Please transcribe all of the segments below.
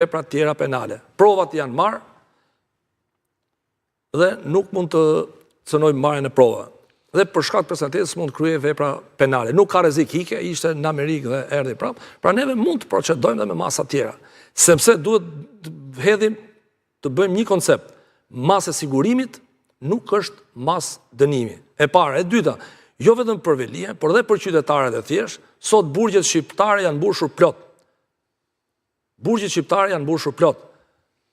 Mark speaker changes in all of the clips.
Speaker 1: vepra tjera penale. Provat janë marrë dhe nuk mund të cënojmë marrjen e provave. Dhe për shkak të personalitetit mund të kryej vepra penale. Nuk ka rrezik hike, ishte në Amerikë dhe erdhi prapë. Pra neve mund të procedojmë dhe me masa tjera. Sepse duhet të hedhim, të bëjmë një koncept. Masë e sigurimit nuk është masë dënimi. E para, e dyta, jo vetëm për velije, por dhe për qytetarët e thjesht, sot burgjet shqiptare janë mbushur plot. Burgjet shqiptare janë mbushur plot.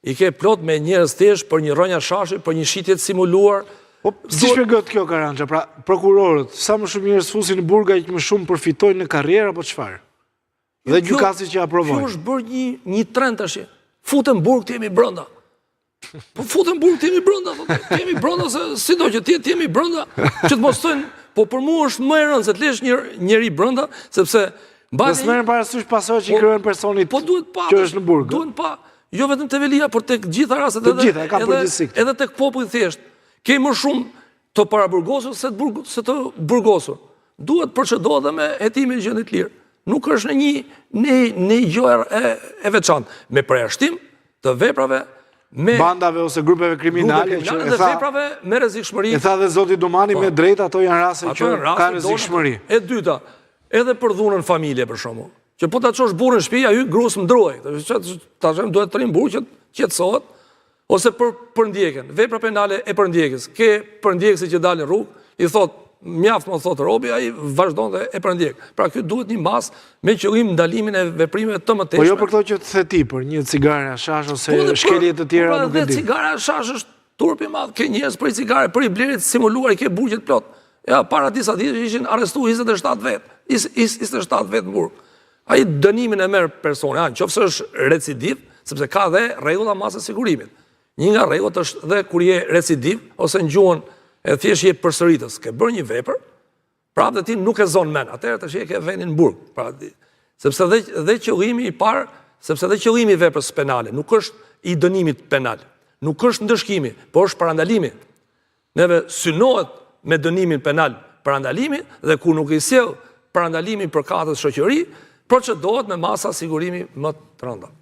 Speaker 1: I ke plot me njerëz thjesht për një rënja shashi, për një shitje të simuluar.
Speaker 2: Po, si shpjegohet kjo, Karança? Pra, prokurorët, sa më shumë njerëz fusin në burg, aq më shumë përfitojnë në karrierë apo çfarë? Dhe gjykatësit që aprovojnë.
Speaker 1: Kjo është bërë një trend tash. Futën burg të jemi brenda. Po futën burg të jemi brenda, të jemi brenda se sido që të jemi brenda, që të mos thënë, po për mua është më e rëndë se të lesh njëri brenda, sepse
Speaker 2: dhe s'merren parasysh pasojat që i krijon personit që është në burg.
Speaker 1: Duhet pa, jo vetëm te velia, por tek gjitha rastet edhe tek populli thjesht. Ke më shumë të paraburgosur se të burgosur. Duhet procedohet dhe me hetimin e gjendit lirë. Nuk është në një gjë e veçantë. Me përjashtim të veprave me
Speaker 2: bandave ose grupeve kriminale që
Speaker 1: dhe veprave me rrezikshmëri.
Speaker 2: E tha dhe zoti Domani me drejt, ato janë raste që kanë rrezikshmëri.
Speaker 1: E dyta, edhe për dhunën familje për shkakun. Që po ta çosh burrin në shtëpi, ai gruas më ndroi. Tash duhet të rrim burr që qetësohet. Ose për përndjekjen, vepra penale e përndjekjes. Ke përndjekësi që dalin në rrugë, i thot, mjaft më thot robi, ai vazhdon dhe e përndjek. Pra ky duhet një masë me qëllim ndalimin e veprimeve të mëtejshme.
Speaker 2: Po jo për këto që të theti, për një cigare hashash ose shkelje të tjera nuk e di.
Speaker 1: Dhe cigare hashash është turp i madh, ke njerëz për cigare, për i blerit simuluar i ke burgjet plot. Ja para disa ditësh ishin arrestuar 27 vet. 27 vet në burg. Ai dënimin e merr personi, nëse është recidiv, sepse ka dhe rregulla masë sigurimit. Një nga rregullat është dhe kur je recidiv ose në gjuhën e thjesht je përsëritës, ke bërë një vepër, prapë dhe ti nuk e zon mend. Atëherë tash je ke vendin në burg. Pra, sepse dhe qëllimi i parë, sepse dhe qëllimi i veprës penale nuk është i dënimit penal, nuk është ndëshkimi, por është parandalimi. Neve synohet me dënimin penal parandalimi dhe kur nuk i sjell parandalimin për katës shoqëri, procedohet me masa sigurimi më të rënda.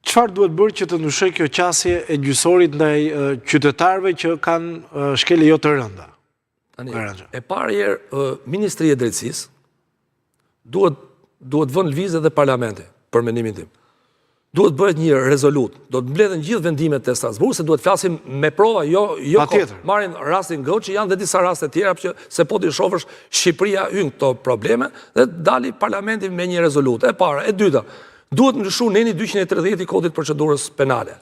Speaker 2: Çfarë duhet bërë që të ndryshojë kjo qasje e gjyqësorit ndaj qytetarëve që kanë shkelje jo të rënda?
Speaker 1: E parë herë, Ministria e Drejtësisë duhet vënë lëvizje dhe parlamenti, për mendimin tim. Duhet bëhet një rezolut, do të mbledhen gjithë vendimet e Strasburg, se duhet flasim me prova, jo marrin rastin Goç, që janë dhe disa raste tjera, se po të shohësh Shqipëria hyn këto probleme, dhe dali parlamenti me një rezolut. E para, e dyta, duhet ndryshu neni 230 i kodit procedurës penale,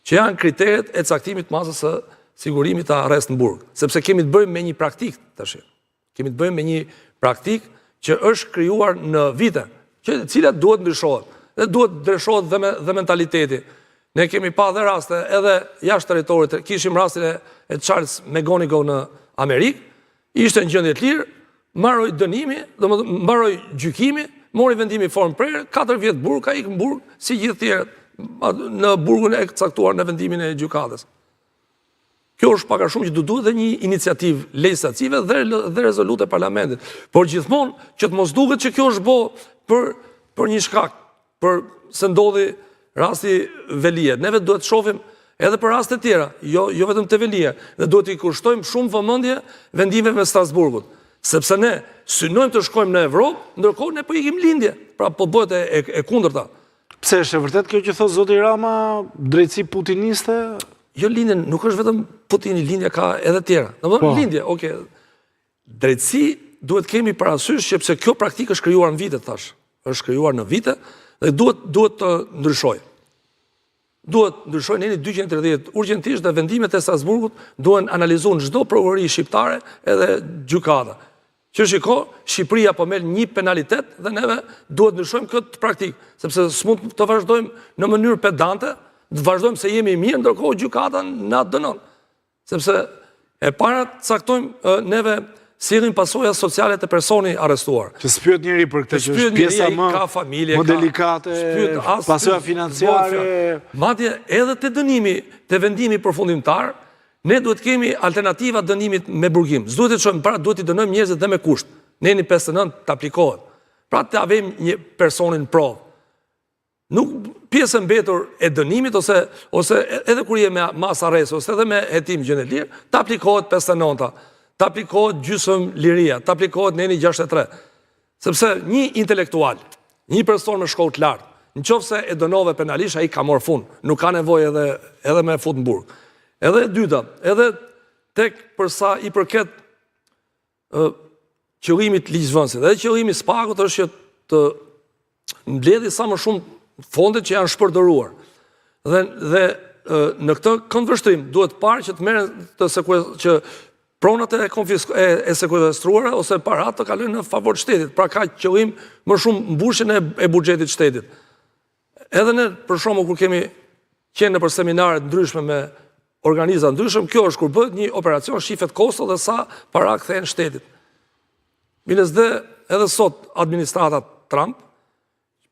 Speaker 1: që janë kriteret e caktimit masës së sigurimit të arrest në burg. Sepse kemi të bëjmë me një praktik, tash. Kemi të bëjmë me një praktik që është krijuar në vite, cilat duhet ndryshohet. Dhe duhet ndryshohet dhe mentaliteti. Ne kemi pa dhe raste edhe jashtë territorit, kishim rastin e Charles McGonigal në Amerikë, ishte në gjendje të lirë, mbaroi dënimi, mbaroi gjykimi, mori vendimi formë prerë, 4 vjet burg, ka ikë në burg, si gjithë tjerët, në burgun e caktuar në vendimin e gjykatës. Kjo është pak a shumë që duhet dhe një iniciativë legislative dhe rezolut e parlamentit. Por gjithmonë që të mos duket që kjo është bo për një shkak, për se ndodhi rasti Velie. Neve duhet të shohim edhe për raste tjera, jo vetëm të Velie, dhe duhet i kushtojmë shumë vëmendje vendimeve me Strasburgut. Sepse ne synojmë të shkojmë në Evropë, ndërkohë ne po ikim lindje. Pra po bëhet e kundërta.
Speaker 2: Pse është e vërtet kjo që thot zoti Rama, drejtësi putiniste?
Speaker 1: Jo, lindje nuk është vetëm Putini, lindja ka edhe tjera. Domethënë lindje, okay. Drejtësi duhet kemi parasysh sepse kjo praktikë është krijuar në vite tash. Është krijuar në vite dhe duhet të ndryshojë. Duhet ndryshojë neni 230 urgjentisht dhe vendimet e Strasburgut duhen analizuar në çdo prokurori shqiptare edhe gjykata. Që shiko, Shqipëria po merr një penalitet dhe neve duhet ndryshojmë këtë praktikë, sepse s'mund të vazhdojmë në mënyrë pedante, të vazhdojmë se jemi mirë, ndërkohë gjykata na dënon. Sepse e para caktojmë neve sillim pasoja sociale të personi arrestuar.
Speaker 2: Që s'pyet njëri për këtë që është pjesa më delikate, pasoja financiare.
Speaker 1: Madje edhe te dënimi, te vendimi përfundimtar, ne duhet kemi alternativa dënimit me burgim. S'duhet të çojmë para, duhet të dënojmë njerëzit dhe me kusht. Neni 59 të aplikohet. Pra të avem një personin provë. nuk pjesë mbetur e dënimit ose edhe kur je me mas arrest ose edhe me hetim gjën e lirë, të aplikohet 59-a, të aplikohet gjysmë liria, të aplikohet neni 63. Sepse një intelektual, një person me shkollë të lartë, në qoftë se e dënove penalisht, ai ka marrë fund, nuk ka nevojë edhe me fut në burg. Edhe e dyta, edhe tek përsa i përket qëllimit ligjvënësit, edhe qëllimi SPAK-ut është që të mbledhë sa më shumë fondet që janë shpërdoruar. Dhe në këtë këndvështrim duhet parë që të merren që pronat e sekuestruara ose parat të kalojnë në favor të shtetit, pra ka qëllim më shumë mbushjen e buxhetit shtetit. Edhe ne, për shembull, kur kemi qenë në për seminare ndryshme me organiza ndryshme, kjo është kur bëhet një operacion, shifet kosto dhe sa para kthehen shtetit. Minës dhe edhe sot administrata Trump,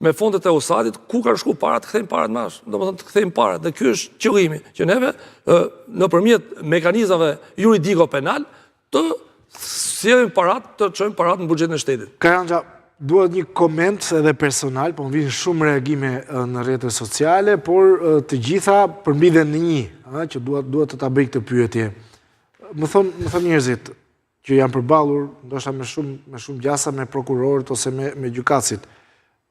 Speaker 1: me fondet e USAID-it, ku ka shku parat, kthejmë parat mash, do më thënë të kthejmë parat, dhe kjo është qëllimi, që neve nëpërmjet mekanizmave juridiko-penal të sjellim parat, të çojmë parat në buxhetin e shtetit.
Speaker 2: Karanja, duhet një koment edhe personal, po më vinë shumë reagime në rrjetet sociale, por të gjitha përmbiden në një, që duhet të ta bëj këtë pyetje. Më thon njerëzit që janë përballur, ndoshta me shumë gjasa me prokurorët ose me gjykatësit,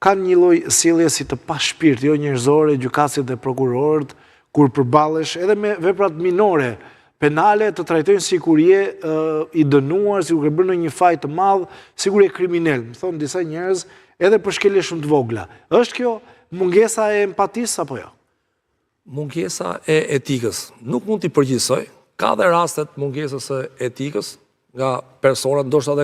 Speaker 2: kanë një lloj sjellje si të pa shpirt, jo njerëzore, gjykatësit dhe prokurorët, kur përballesh edhe me veprat minore penale, të trajtojnë si kur je i dënuar, si kur ke bërë në një faj të madh, si kur je kriminal. Më thonë disa njerëz edhe për shkelje shumë të vogla. Është kjo mungesa e empatisë apo jo?
Speaker 1: Mungesa e etikës. Nuk mund t'i përgjithsoj. Ka dhe rastet mungesës e etikës nga personat, ndoshta edhe nga